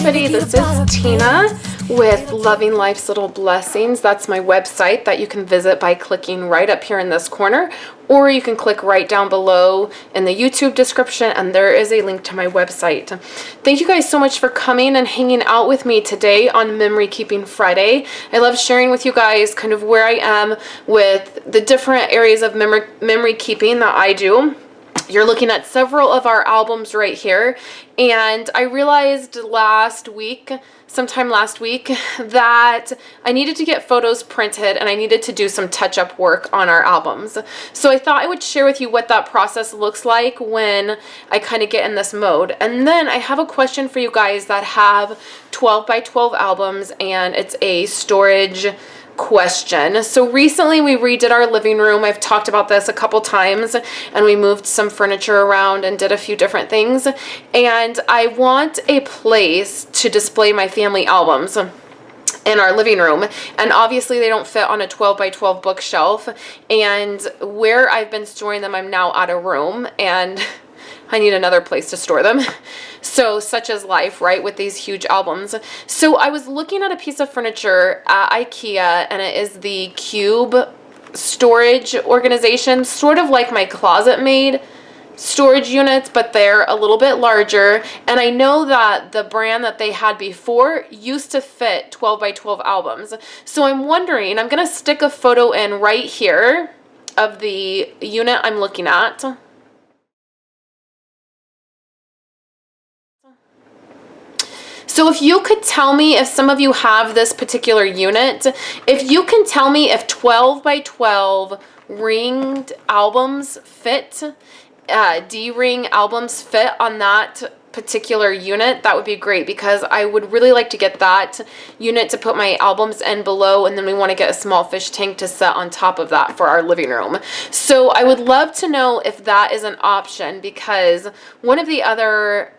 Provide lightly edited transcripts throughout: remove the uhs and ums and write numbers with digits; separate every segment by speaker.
Speaker 1: everybody, this is Tina with Loving Life's Little Blessings. That's my website that you can visit by clicking right up here in this corner, or you can click right down below in the YouTube description and there is a link to my website. Thank you guys so much for coming and hanging out with me today on Memory Keeping Friday. I love sharing with you guys kind of where I am with the different areas of memory keeping that I do. You're looking at several of our albums right here, and I realized sometime last week, that I needed to get photos printed and I needed to do some touch-up work on our albums. So I thought I would share with you what that process looks like when I kind of get in this mode. And then I have a question for you guys that have 12 by 12 albums, and it's a storage question. So recently we redid our living room. I've talked about this a couple times, and we moved some furniture around and did a few different things, and I want a place to display my family albums in our living room, and obviously they don't fit on a 12 by 12 bookshelf, and where I've been storing them, I'm now out of room and I need another place to store them. So such is life, right, with these huge albums. So I was looking at a piece of furniture at IKEA, and it is the Cube storage organization, sort of like my Closet Made storage units, but they're a little bit larger. And I know that the brand that they had before used to fit 12 by 12 albums. So I'm wondering, I'm gonna stick a photo in right here of the unit I'm looking at. So if you could tell me, if some of you have this particular unit, if you can tell me if 12 by 12 ringed albums fit, D-ring albums fit on that particular unit, that would be great, because I would really like to get that unit to put my albums in below, and then we want to get a small fish tank to set on top of that for our living room. So I would love to know if that is an option, because one of the other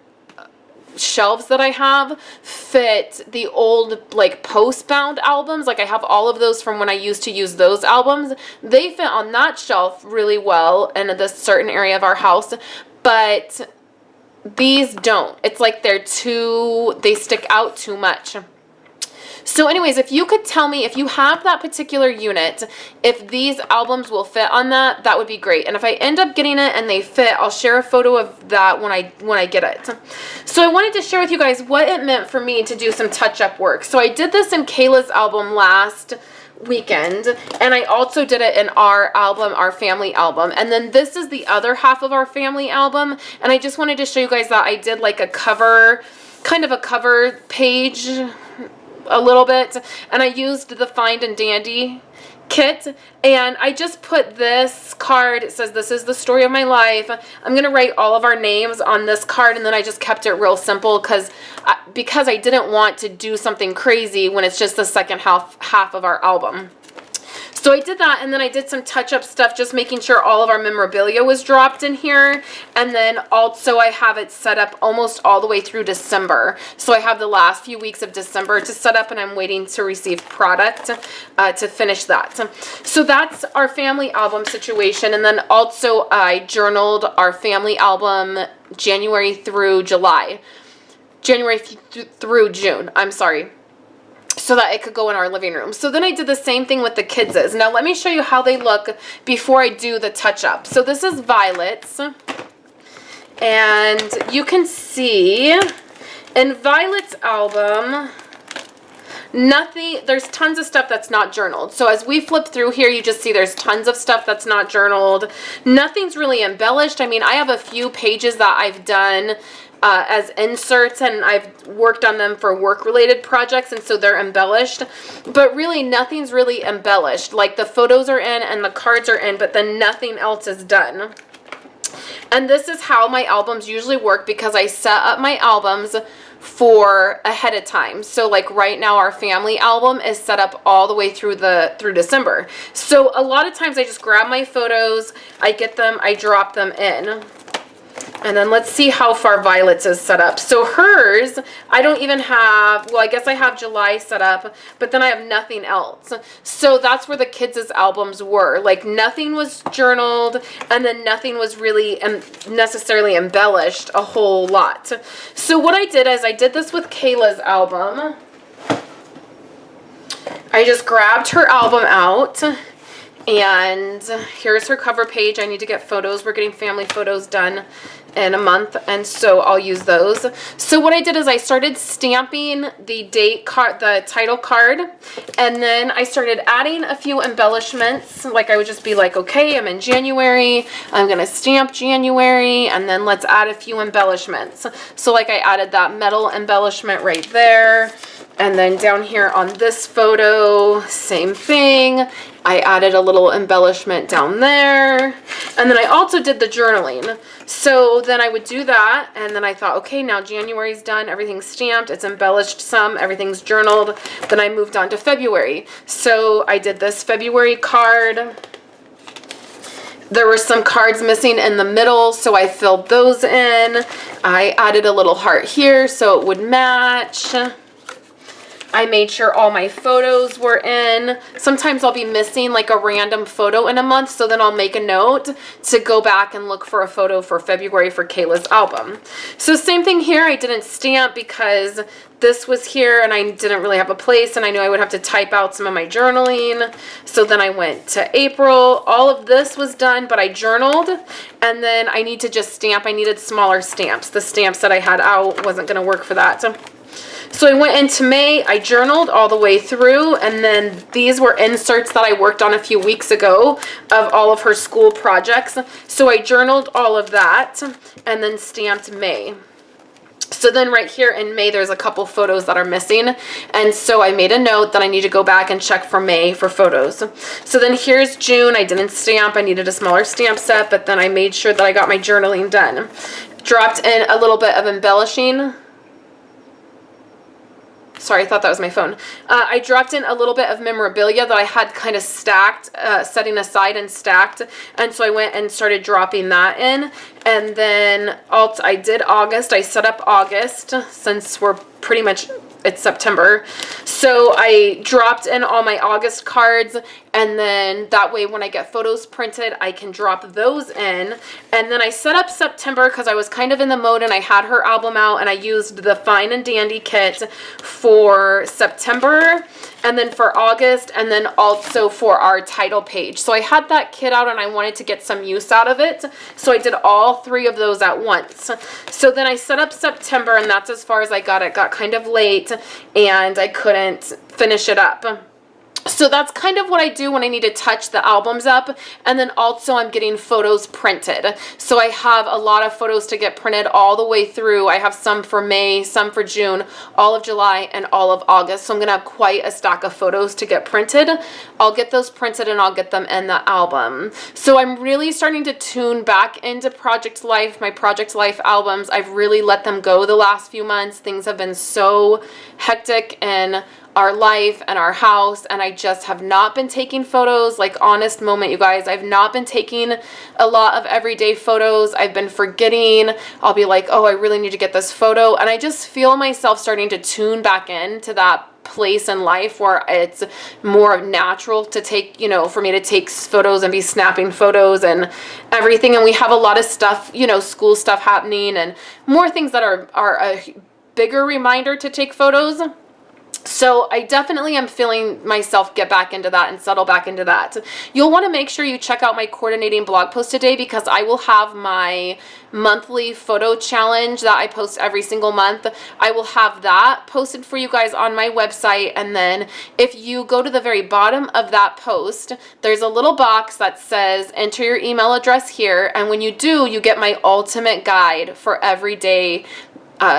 Speaker 1: shelves that I have fit the old like post-bound albums. Like I have all of those from when I used to use those albums. They fit on that shelf really well in this certain area of our house, but these don't. It's like they stick out too much. So anyways, if you could tell me, if you have that particular unit, if these albums will fit on that, that would be great. And if I end up getting it and they fit, I'll share a photo of that when I get it. So I wanted to share with you guys what it meant for me to do some touch-up work. So I did this in Kayla's album last weekend, and I also did it in our album, our family album. And then this is the other half of our family album, and I just wanted to show you guys that I did like a cover, kind of a cover page a little bit, and I used the Find and Dandy kit, and I just put this card. It says, "This is the story of my life." I'm gonna write all of our names on this card, and then I just kept it real simple because I didn't want to do something crazy when it's just the second half of our album. So I did that, and then I did some touch-up stuff, just making sure all of our memorabilia was dropped in here. And then also I have it set up almost all the way through December. So I have the last few weeks of December to set up, and I'm waiting to receive product to finish that. So that's our family album situation. And then also I journaled our family album January through June, I'm sorry, so that it could go in our living room. So then I did the same thing with the kids'. Now let me show you how they look before I do the touch-up. So this is Violet's, and you can see in Violet's album, there's tons of stuff that's not journaled. So as we flip through here, you just see there's tons of stuff that's not journaled. Nothing's really embellished. I mean, I have a few pages that I've done as inserts, and I've worked on them for work-related projects, and so they're embellished, but really nothing's really embellished. Like the photos are in and the cards are in, but then nothing else is done. And this is how my albums usually work, because I set up my albums for ahead of time. So like right now our family album is set up all the way through December. So a lot of times I just grab my photos, I get them, I drop them in. And then let's see how far Violet's is set up. So hers, I don't even have, well, I guess I have July set up, but then I have nothing else. So that's where the kids' albums were. Like nothing was journaled, and then nothing was really necessarily embellished a whole lot. So what I did is I did this with Kayla's album. I just grabbed her album out. And here's her cover page. I need to get photos. We're getting family photos done in a month, and so I'll use those. So what I did is I started stamping the date card, the title card, and then I started adding a few embellishments. Like I would just be like, okay, I'm in January. I'm gonna stamp January, and then let's add a few embellishments. So like I added that metal embellishment right there. And then down here on this photo, same thing. I added a little embellishment down there. And then I also did the journaling. So then I would do that. And then I thought, okay, now January's done. Everything's stamped. It's embellished some. Everything's journaled. Then I moved on to February. So I did this February card. There were some cards missing in the middle, so I filled those in. I added a little heart here so it would match. I made sure all my photos were in. Sometimes I'll be missing like a random photo in a month, so then I'll make a note to go back and look for a photo for February for Kayla's album. So same thing here. I didn't stamp because this was here and I didn't really have a place, and I knew I would have to type out some of my journaling. So then I went to April. All of this was done, but I journaled, and then I need to just stamp. I needed smaller stamps. The stamps that I had out wasn't going to work for that. So I went into May, I journaled all the way through, and then these were inserts that I worked on a few weeks ago of all of her school projects. So I journaled all of that and then stamped May. So then right here in May, there's a couple photos that are missing. And so I made a note that I need to go back and check for May for photos. So then here's June. I didn't stamp. I needed a smaller stamp set, but then I made sure that I got my journaling done. Dropped in a little bit of embellishing. Sorry, I thought that was my phone. I dropped in a little bit of memorabilia that I had kind of stacked, setting aside and stacked. And so I went and started dropping that in. And then I did August. I set up August since we're pretty much, it's September. So I dropped in all my August cards, and then that way when I get photos printed, I can drop those in. And then I set up September because I was kind of in the mode and I had her album out, and I used the Fine and Dandy kit for September, and then for August, and then also for our title page. So I had that kit out and I wanted to get some use out of it. So I did all three of those at once. So then I set up September, and that's as far as I got. It got kind of late and I couldn't finish it up. So that's kind of what I do when I need to touch the albums up. And then also I'm getting photos printed. So I have a lot of photos to get printed all the way through. I have some for May, some for June, all of July, and all of August. So I'm going to have quite a stack of photos to get printed. I'll get those printed and I'll get them in the album. So I'm really starting to tune back into Project Life, my Project Life albums. I've really let them go the last few months. Things have been so hectic and our life and our house, and I just have not been taking photos. Like, honest moment, you guys, I've not been taking a lot of everyday photos. I've been forgetting. I'll be like, oh, I really need to get this photo, and I just feel myself starting to tune back into that place in life where it's more natural to take, you know, for me to take photos and be snapping photos and everything. And we have a lot of stuff, you know, school stuff happening and more things that are a bigger reminder to take photos. So I definitely am feeling myself get back into that and settle back into that. You'll want to make sure you check out my coordinating blog post today, because I will have my monthly photo challenge that I post every single month. I will have that posted for you guys on my website. And then if you go to the very bottom of that post, there's a little box that says enter your email address here. And when you do, you get my ultimate guide for everyday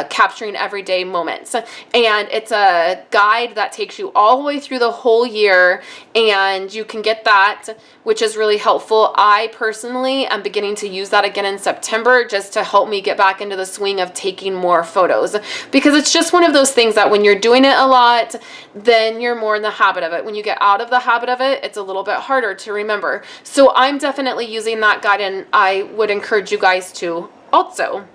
Speaker 1: capturing everyday moments. And it's a guide that takes you all the way through the whole year, and you can get that, which is really helpful. I personally am beginning to use that again in September just to help me get back into the swing of taking more photos, because it's just one of those things that when you're doing it a lot, then you're more in the habit of it. When you get out of the habit of it, it's a little bit harder to remember. So I'm definitely using that guide, and I would encourage you guys to also.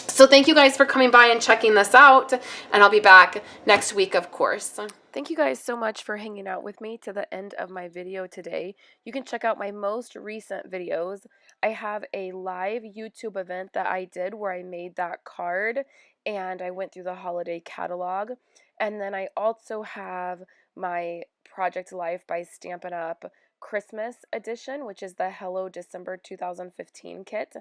Speaker 1: So thank you guys for coming by and checking this out, and I'll be back next week, of course. Thank you guys so much for hanging out with me to the end of my video today. You can check out my most recent videos. I have a live YouTube event that I did where I made that card and I went through the holiday catalog. And then I also have my Project Life by Stampin' Up! Christmas edition, which is the Hello December 2015 kit,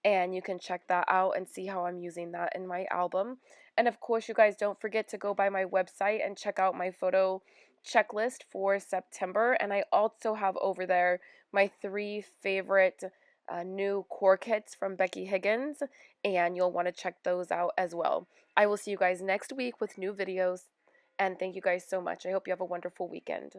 Speaker 1: and you can check that out and see how I'm using that in my album. And of course, you guys don't forget to go by my website and check out my photo checklist for September. And I also have over there my 3 favorite new core kits from Becky Higgins, and you'll want to check those out as well. I will see you guys next week with new videos, and thank you guys so much. I hope you have a wonderful weekend.